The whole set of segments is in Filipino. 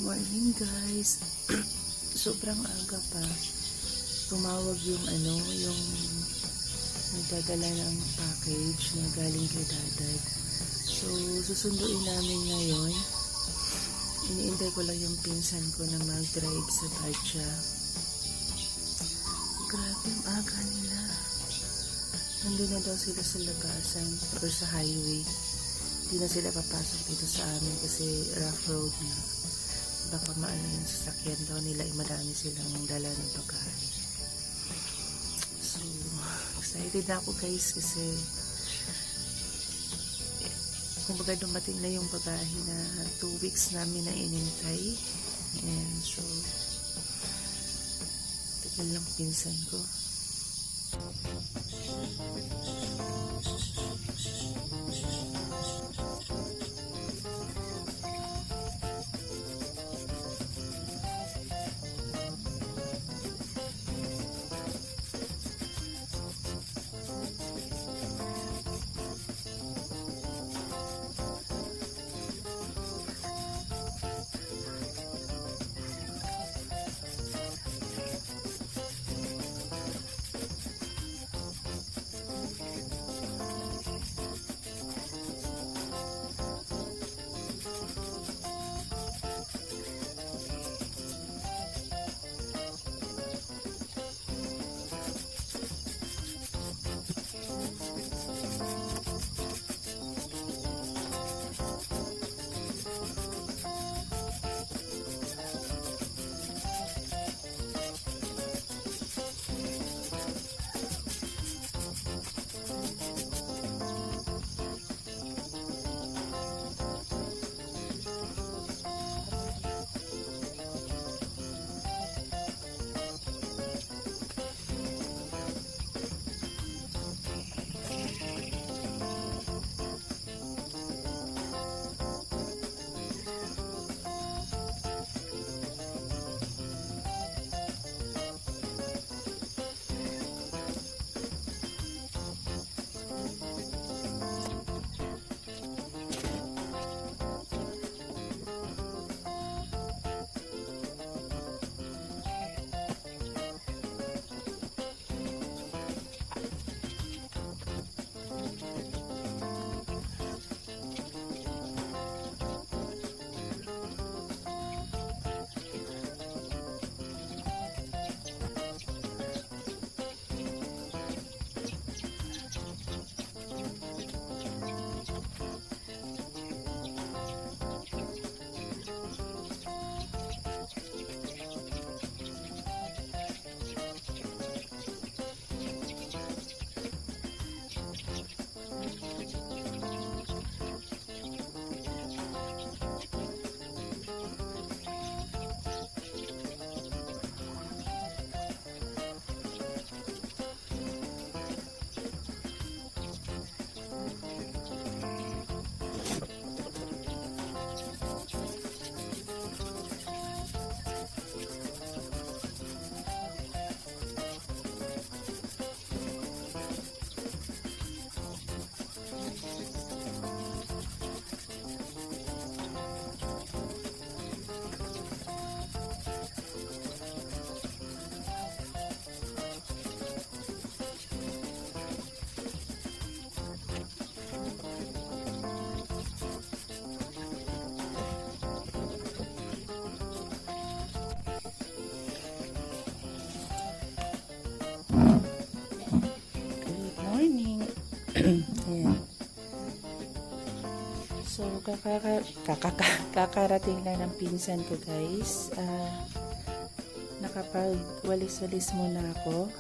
Morning guys. Sobrang aga pa. Tumawag yung yung nagdadala ng package na galing kay Dadag. So, susunduin namin ngayon. Iniintay ko lang yung pinsan ko na mag-drive sa Badja. Grabe yung aga nila. Nandun na daw sila sa labasan or sa highway. Hindi na sila papasok dito sa amin kasi rough road na. Baka maano yung sasakyan daw nila, madami silang dala ng pagkain. So, excited na ako guys kasi kumbaga dumating na yung bagahe na 2 weeks namin na inintay. And so, tagal lang pinsan ko. Ayan. So, kakarating lang ng pinsan ko guys. Nakapagwalis-walis muna ako.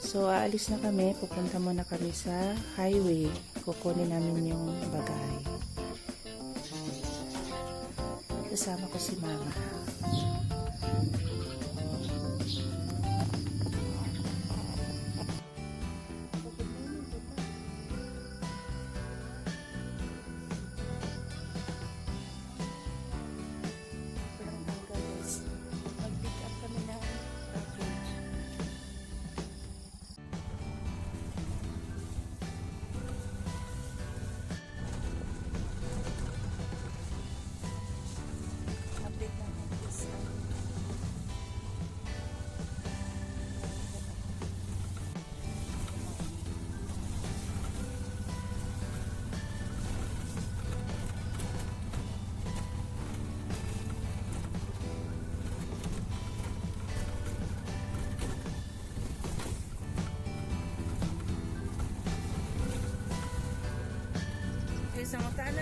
So, aalis na kami. Pupunta muna kami sa highway. Kukunin namin yung bagahe. Kasama ko si mama.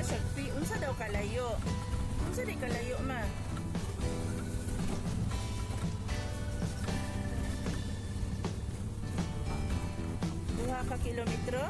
siya unsa daw kalayo? Unsa di kalayo ma? Duha ka kilometro?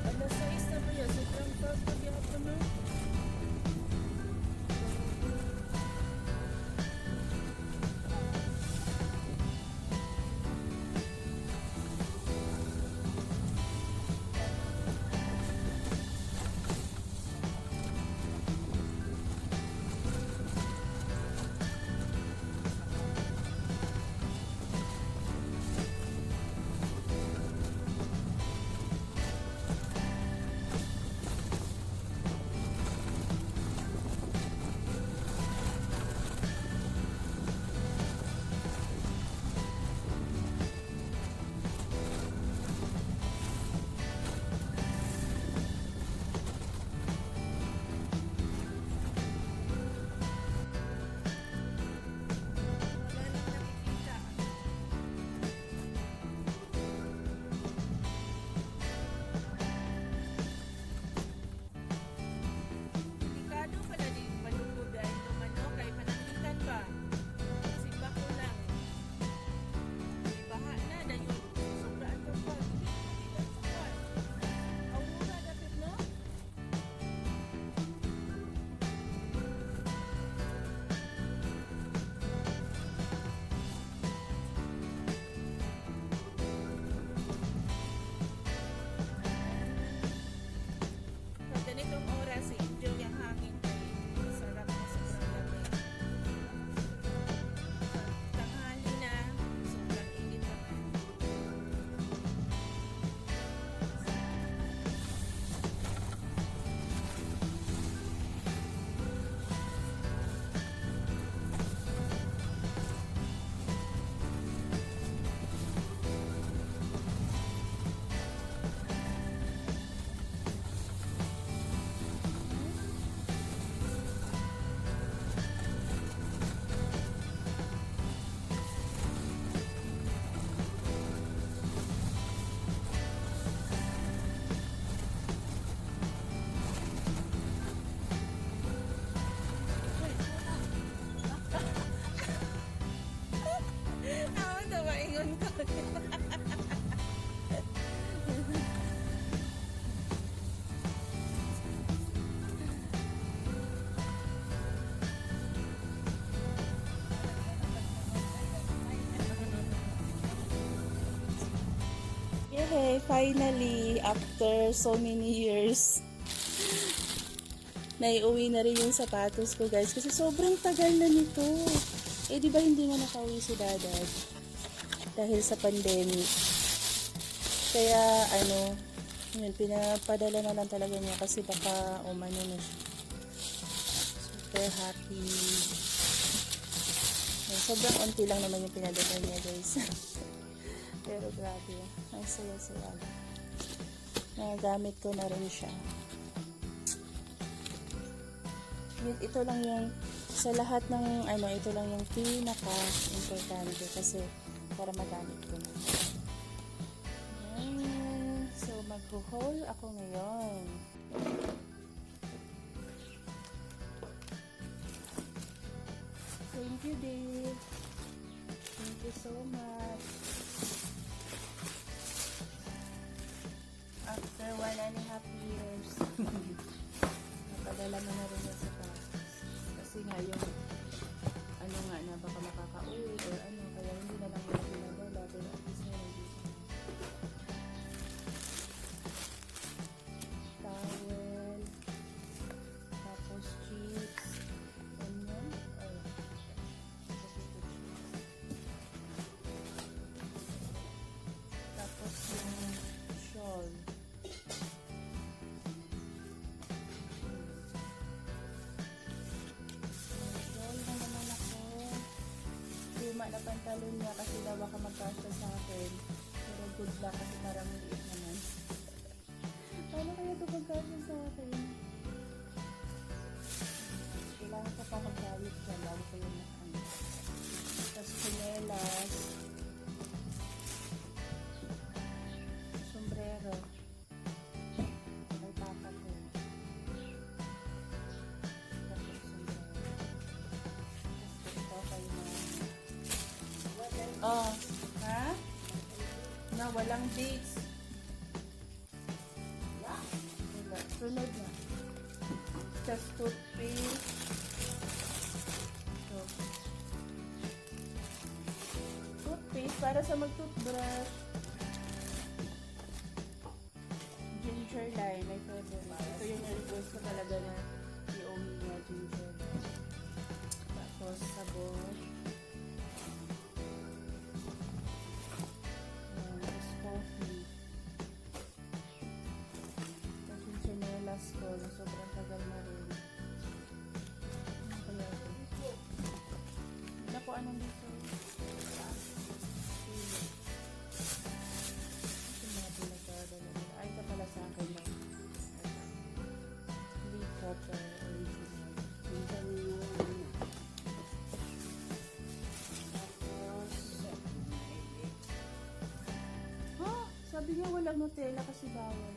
Alas 6 na ba yan? Sobrang fast pag yung no? Wala nang nakikita. Delikado pala din malugod dahil lumano kay panangitan ba? Simba ko lang. May baha na dahil sobraan ko pa. Hindi ko makita sa kwan. Aurora dapat no? Pag ganitong oras, enjoy ang hangin kay masarap na sobrang lamig. Pag tanghali na, sobrang init naman. Ako na maingon ko. Yay! Finally, after so many years, naiuwi na rin yung sapatos ko guys kasi sobrang tagal na nito. Eh di ba hindi nga nakauwi si Dadad dahil sa pandemic. Kaya ano, yun, pinapadala na lang talaga niya kasi baka umano na siya. Super happy. Ay, sobrang unti lang naman yung pinadala niya guys. Pero grabe, ang saya-saya. Nagamit ko na rin siya. Ito lang yung sa lahat ng ano, ito lang yung pinaka-importante kasi para magamit ko na. Ayan. So mag-haul ako ngayon. Thank you, Dave. Thank you so so much. After 1.5 years, napadala mo na rin yan sa package. Kasi nga yung ano nga na baka makakauwi or ano, kaya hindi na lang nila pinadala. Pero at least na nandito. Towel. Tapos chips. Onion. Tapos yung shawl. Luma na pantalon niya kasi daw baka magkasya sa akin. Pero good luck kasi parang liit naman. Paano kaya ito magkasya sa akin? Kailangan ko pa magkalit siya bago ko yung ano. Tapos chinelas. Sombrero. Ay papa ko. Tapos sombrero. Tapos ito kayo na. Oh, ha? Na, walang dates. Wala. Sunod na. Just toothpaste. So, toothpaste para sa mag-toothbrush. Ginger lime, my favorite. Ito yung request ko talaga na i-omi niya, ginger lime. Tapos sabon. Coffee. Tapos yung chinelas ko na sobrang tagal na rin. Ano kaya ito? Wala po anong dito. Ito mga pinagdadala nila. Ay, ito pala sa akin lang. Leaf cutter original. Sabi niya walang Nutella kasi bawal.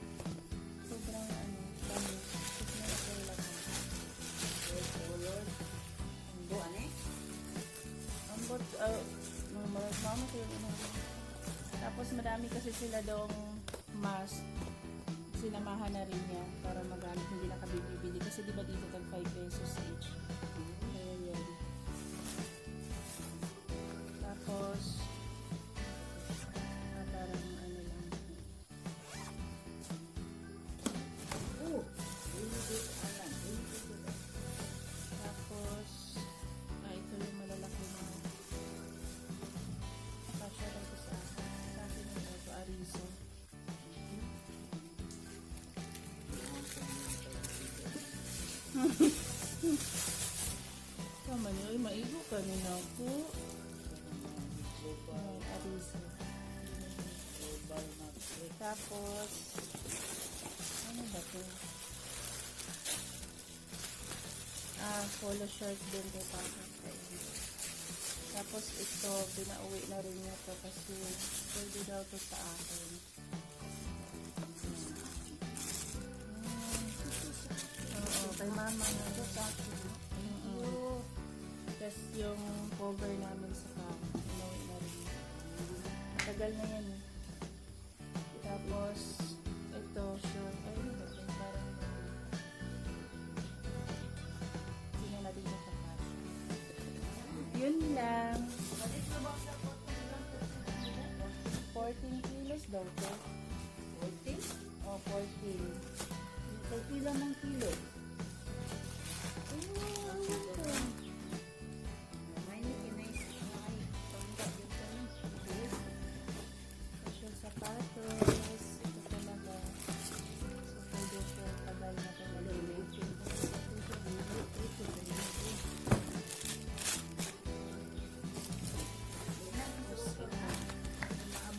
Sobrang ano, dami. Tapos may Nutella ko. Ambot, mama ko yung ano. Tapos madami kasi sila dong mask. Sinamahan na rin niya para magamit, hindi na kabibili. Kasi di ba dito tag 5 pesos each. Kaya yan. Tapos, parang ano lang. Tapos, ito yung malalaki na kasya lang ko sa akin. Sa akin yung ito, Arizo. Tama niyo, ay maigo kanina po. Arizo. Tapos, ano ba ito? Polo shirt din kay Papa. Tapos ito, pinauwi na rin niya to kasi pwede daw to sa akin. Oo, kay mama na to sa akin. Tapos yung cover namin sa kama, pinauwi na rin niya. Matagal na yan eh. Tapos, ito, short. Ay, ano ba ito? Parang hindi na natin ito sa cash. Yun lang. 14 kilos daw ito. 14? Oh, 14. Ito ilang ng kilo? Sapatos, ito talaga. So, pwede siya tagal na ito.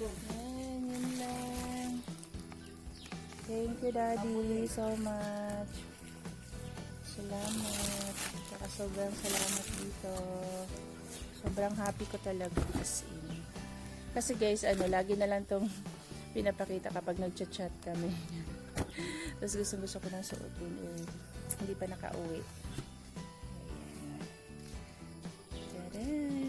Ayan, yun lang. Thank you, Daddy, so much. Salamat. Saka sobrang salamat dito. Sobrang happy ko talaga as in. Kasi guys, lagi na lang tong pinapakita kapag nag-chat kami. Tapos gusto ko nang suotin. Hindi pa nakauwi. Ayan. Tadaan!